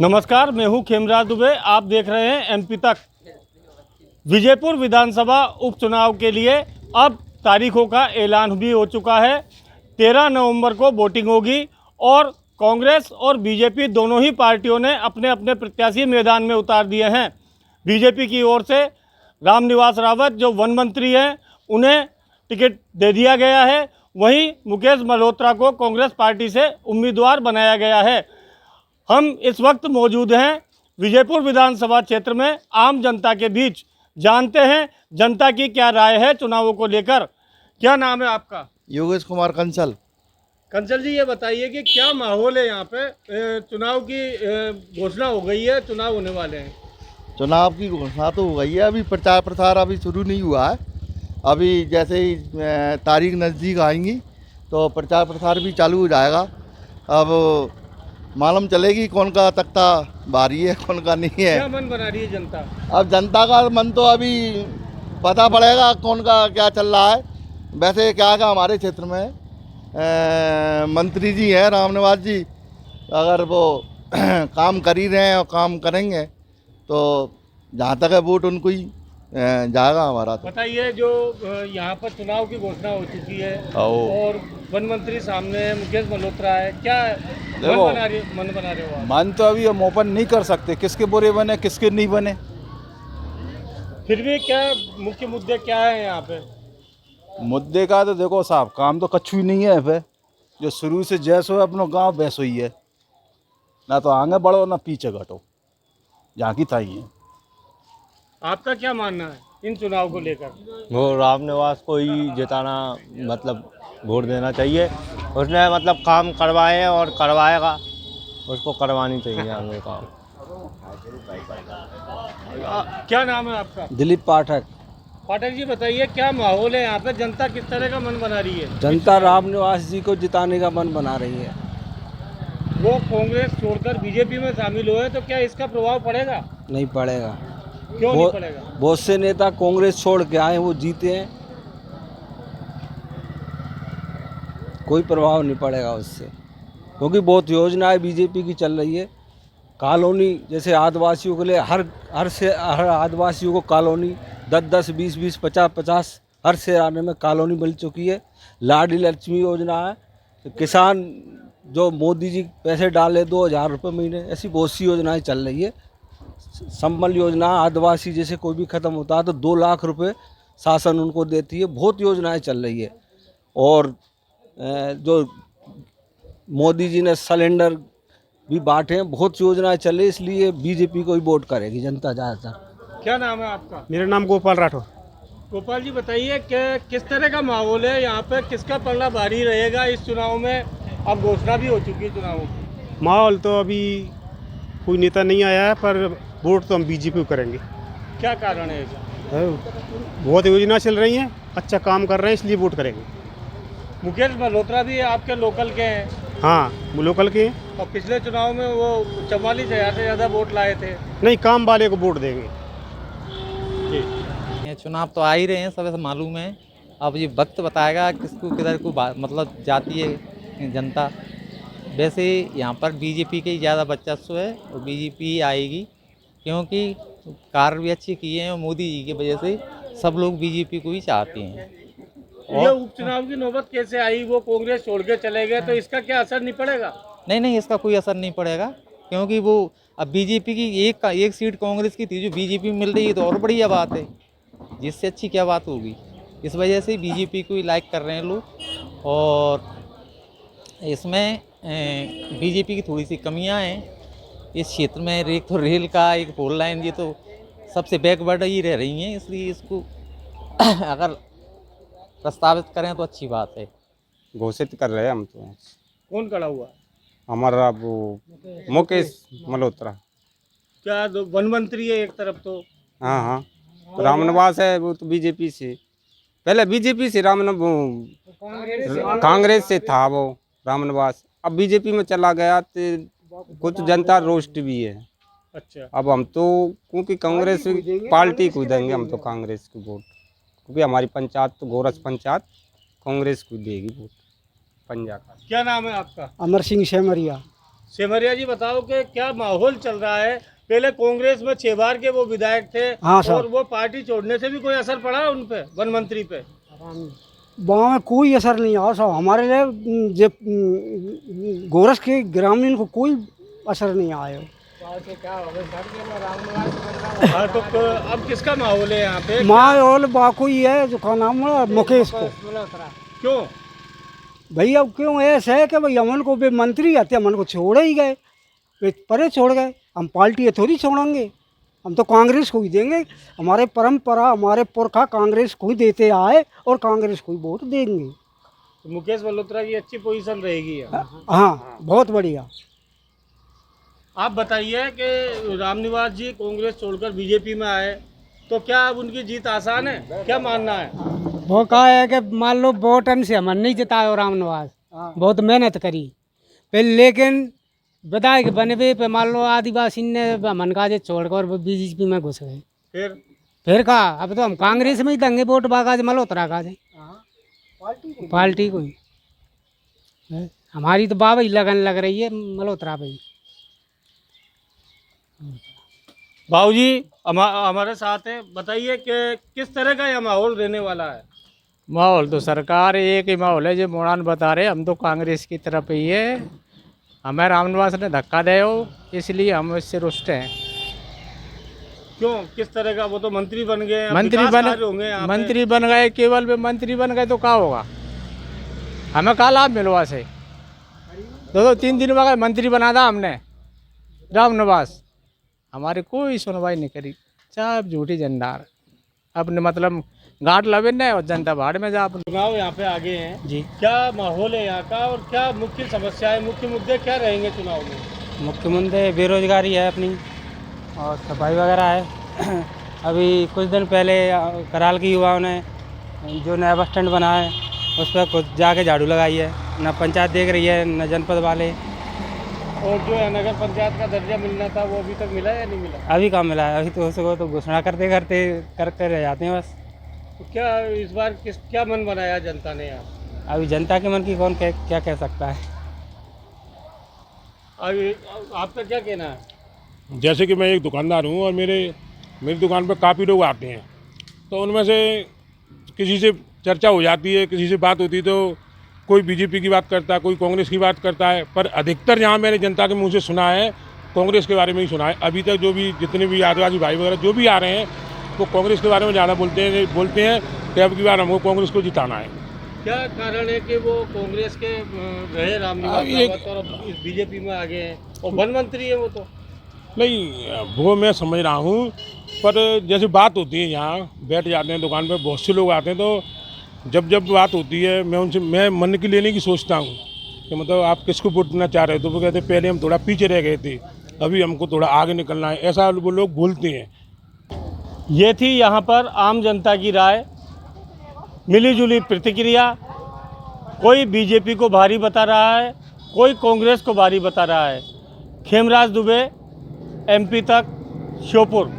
नमस्कार, मैं हूं खेमराज दुबे। आप देख रहे हैं एमपी तक। विजयपुर विधानसभा उपचुनाव के लिए अब तारीखों का ऐलान भी हो चुका है। 13 नवंबर को वोटिंग होगी और कांग्रेस और बीजेपी दोनों ही पार्टियों ने अपने अपने प्रत्याशी मैदान में उतार दिए हैं। बीजेपी की ओर से रामनिवास रावत जो वन मंत्री हैं उन्हें टिकट दे दिया गया है। वहीं मुकेश मल्होत्रा को कांग्रेस पार्टी से उम्मीदवार बनाया गया है। हम इस वक्त मौजूद हैं विजयपुर विधानसभा क्षेत्र में आम जनता के बीच। जानते हैं जनता की क्या राय है चुनावों को लेकर। क्या नाम है आपका? योगेश कुमार कंसल। कंसल जी, ये बताइए कि क्या माहौल है यहाँ पे? चुनाव की घोषणा हो गई है, चुनाव होने वाले हैं। चुनाव की घोषणा तो हो गई है, अभी प्रचार प्रसार अभी शुरू नहीं हुआ है। अभी जैसे ही तारीख नज़दीक आएंगी तो प्रचार प्रसार भी चालू हो जाएगा। अब मालूम चलेगी कौन का तख्ता भारी है कौन का नहीं है। क्या मन बना रही है जनता? अब जनता का मन तो अभी पता पड़ेगा कौन का क्या चल रहा है। वैसे क्या का हमारे क्षेत्र में मंत्री जी हैं रामनिवास जी, अगर वो काम कर ही रहे हैं और काम करेंगे तो जहाँ तक है वोट उनको ही जाएगा हमारा। तो बताइए, जो यहाँ पर चुनाव की घोषणा हो चुकी है और वन मंत्री सामने है, मुकेश मल्होत्रा है, क्या मन बना रहे हो आप? मन तो अभी हम ओपन नहीं कर सकते, किसके बुरे बने किसके नहीं बने। फिर भी क्या मुख्य मुद्दे क्या है यहाँ पे? मुद्दे का तो देखो साहब, काम तो कछु ही नहीं है पे। जो शुरू से जैसो है अपनो गांव वैसो ही है, ना तो आगे बढ़ो ना पीछे घटो, जहाँ की था ही है। आपका क्या मानना है इन चुनाव को लेकर? वो रामनिवास को ही जिताना, मतलब वोट देना चाहिए। उसने मतलब काम करवाए और करवाएगा, उसको करवानी चाहिए आगे काम। क्या नाम है आपका? दिलीप पाठक। पाठक जी, बताइए क्या माहौल है यहाँ पे? जनता किस तरह का मन बना रही है? जनता रामनिवास जी को जिताने का मन बना रही है। वो कांग्रेस छोड़कर बीजेपी में शामिल हुए तो क्या इसका प्रभाव पड़ेगा? नहीं पड़ेगा। क्यों नहीं पड़ेगा? बहुत से नेता कांग्रेस छोड़ के आए, वो जीते हैं, कोई प्रभाव नहीं पड़ेगा उससे, क्योंकि बहुत योजनाएं बीजेपी की चल रही है। कॉलोनी जैसे आदिवासियों के लिए हर आदिवासियों को कॉलोनी 10-10, 20-20, 50-50 हर शहराने में कॉलोनी मिल चुकी है। लाडली लक्ष्मी योजना है, तो किसान जो मोदी जी पैसे डाले 2000 रुपये महीने, ऐसी बहुत सी योजनाएं चल रही है। संबल योजना आदिवासी जैसे कोई भी ख़त्म होता है तो 2 लाख रुपए शासन उनको देती है। बहुत योजनाएं चल रही है। और जो मोदी जी ने सिलेंडर भी बांटे हैं, बहुत योजनाएं चल रही है, इसलिए बीजेपी को ही वोट करेगी जनता ज़्यादातर। क्या नाम है आपका? मेरा नाम गोपाल राठौर। गोपाल जी, बताइए कि किस तरह का माहौल है यहाँ पे? किसका पलड़ा भारी रहेगा इस चुनाव में? अब घोषणा भी हो चुकी है चुनावों की। माहौल तो अभी कोई नेता नहीं आया है, पर वोट तो हम बीजेपी को करेंगे। क्या कारण है इसका? बहुत योजना चल रही हैं, अच्छा काम कर रहे हैं, इसलिए वोट करेंगे। मुकेश मल्होत्रा भी आपके लोकल के हैं। हाँ, वो लोकल के हैं। और पिछले चुनाव में वो 44,000 से ज़्यादा वोट लाए थे। नहीं, काम वाले को वोट देंगे। ये चुनाव तो आ ही रहे हैं, सब मालूम है। अब ये वक्त बताएगा किसको किधर को मतलब जाती है जनता। वैसे यहाँ पर बीजेपी के ही ज़्यादा वर्चस्व है और बीजेपी ही आएगी, क्योंकि कार्य भी अच्छे किए हैं और मोदी जी की वजह से सब लोग बीजेपी को ही चाहते हैं। ये उपचुनाव की नौबत कैसे आई? वो कांग्रेस छोड़ के चले गए तो इसका क्या असर नहीं पड़ेगा? नहीं, इसका कोई असर नहीं पड़ेगा, क्योंकि वो अब बीजेपी की एक सीट कांग्रेस की थी जो बीजेपी में मिल रही है, तो और बढ़िया बात है। जिससे अच्छी क्या बात होगी? इस वजह से बीजेपी को ही लाइक कर रहे हैं लोग। और इसमें बीजेपी की थोड़ी सी कमियां हैं इस क्षेत्र में। एक तो रेल का, एक 4 लाइन, ये तो सबसे बैकवर्ड ही रह रही हैं, इसलिए इसको अगर प्रस्तावित करें तो अच्छी बात है। घोषित कर रहे हैं हम तो। कौन खड़ा हुआ? हमारा वो मुकेश मल्होत्रा। क्या वन मंत्री है एक तरफ तो? हाँ, तो रामनिवास है, वो तो बीजेपी से, पहले बीजेपी से कांग्रेस से था वो रामनिवास, अब बीजेपी में चला गया तो कुछ जनता रोस्ट भी है। अच्छा, अब हम तो क्योंकि कांग्रेस पार्टी को देंगे, हम तो कांग्रेस को वोट, क्योंकि हमारी पंचायत तो गोरस पंचायत कांग्रेस को देगी वोट पंजाब का। क्या नाम है आपका? अमर सिंह सेमरिया। सिमरिया जी बताओ कि क्या माहौल चल रहा है? पहले कांग्रेस में 6 बार के वो विधायक थे, हाँ सर। और वो पार्टी छोड़ने से भी कोई असर पड़ा उन पे, वन मंत्री पे? वहाँ में कोई असर नहीं आया साहब, हमारे लिए जे गोरस के ग्रामीण को कोई असर नहीं आया। हाँ, तो अब किसका माहौल है यहाँ पे? माहौल बाको ही है जो का नाम है मुकेश को। क्यों? भाई अब क्यों ऐसा है कि भाई अमन को वे मंत्री आते अमन को छोड़े ही गए, वे परे छोड़ गए। हम पार्टी थोड़ी छोड़ेंगे, हम तो कांग्रेस को ही देंगे। हमारे परंपरा, हमारे पुरखा कांग्रेस को ही देते आए और कांग्रेस को ही वोट देंगे। तो मुकेश मल्होत्रा की अच्छी पोजीशन रहेगी यहाँ। हाँ बहुत बढ़िया। आप बताइए कि रामनिवास जी कांग्रेस छोड़कर बीजेपी में आए, तो क्या अब उनकी जीत आसान है? क्या मानना है? वो कहा है कि मान लो वोटन से हमन नहीं जितायो रामनिवास, बहुत मेहनत करी फिर, लेकिन विधायक बनवे पे मान लो आदिवासी ने हमन का छोड़कर बीजेपी में घुस गए। फिर कहा अब तो हम कांग्रेस में ही देंगे वोट, बागा मल्होत्रा का पार्टी को ही। हमारी तो बाबा ही लगन लग रही है मल्होत्रा पे। बाबूजी हमारे साथ हैं, बताइए कि किस तरह का यह माहौल रहने वाला है? माहौल तो सरकार एक ही माहौल है जो मोड़ान बता रहे, हम तो कांग्रेस की तरफ ही है। हमें रामनिवास ने धक्का दे हो, इसलिए हम इससे रुष्ट हैं। क्यों? किस तरह का? वो तो मंत्री बन गए, मंत्री बन गए, केवल वे मंत्री बन गए तो क्या होगा? हमें क्या लाभ मिलवा से? 2-3 दिन में मंत्री बना था हमने रामनिवास, हमारी कोई सुनवाई नहीं करी। सब झूठी झंडार, अपने मतलब गांठ लवे न और जनता भाड़ में जा। चुनाव यहाँ पे आगे हैं जी, क्या माहौल है यहाँ का, और क्या मुख्य समस्याएं, मुख्य मुद्दे क्या रहेंगे चुनाव में? मुख्य मुद्दे बेरोजगारी है अपनी, और सफाई वगैरह है। अभी कुछ दिन पहले कराल की युवाओं ने जो नया बस स्टैंड बना है उस पर कुछ जाके झाड़ू लगाई है, न पंचायत देख रही है न जनपद वाले। और जो है नगर पंचायत का दर्जा मिलना था वो अभी तक मिला या नहीं मिला? अभी कहाँ मिला है, अभी तो उसको तो घोषणा करते करते रह जाते हैं बस। तो क्या इस बार क्या मन बनाया जनता ने यहाँ? अभी जनता के मन की कौन क्या कह सकता है। अभी आपका क्या कहना है? जैसे कि मैं एक दुकानदार हूँ और मेरी दुकान पर काफ़ी लोग आते हैं, तो उनमें से किसी से चर्चा हो जाती है, किसी से बात होती है, तो कोई बीजेपी की बात करता है, कोई कांग्रेस की बात करता है, पर अधिकतर यहाँ मैंने जनता के मुंह से सुना है कांग्रेस के बारे में ही सुना है। अभी तक जो भी जितने भी आदिवासी भाई वगैरह जो भी आ रहे हैं वो कांग्रेस के बारे में ज़्यादा बोलते हैं कि अब की बार हमको कांग्रेस को जिताना है। क्या कारण है कि वो कांग्रेस के रहे रामनिवास और बीजेपी में आ गए हैं, और वन मंत्री है वो? तो नहीं, वो मैं समझ रहा हूँ, पर जैसे बात होती है यहाँ बैठ जाते हैं दुकान पर, बहुत से लोग आते हैं, तो जब बात होती है मैं मन की लेने की सोचता हूँ कि मतलब आप किसको वोट देना चाह रहे हो, तो वो कहते हैं पहले हम थोड़ा पीछे रह गए थे, अभी हमको थोड़ा आगे निकलना है, ऐसा वो लोग बोलते हैं। ये थी यहाँ पर आम जनता की राय, मिली जुली प्रतिक्रिया। कोई बीजेपी को भारी बता रहा है, कोई कांग्रेस को भारी बता रहा है। खेमराज दुबे, MP तक, श्योपुर।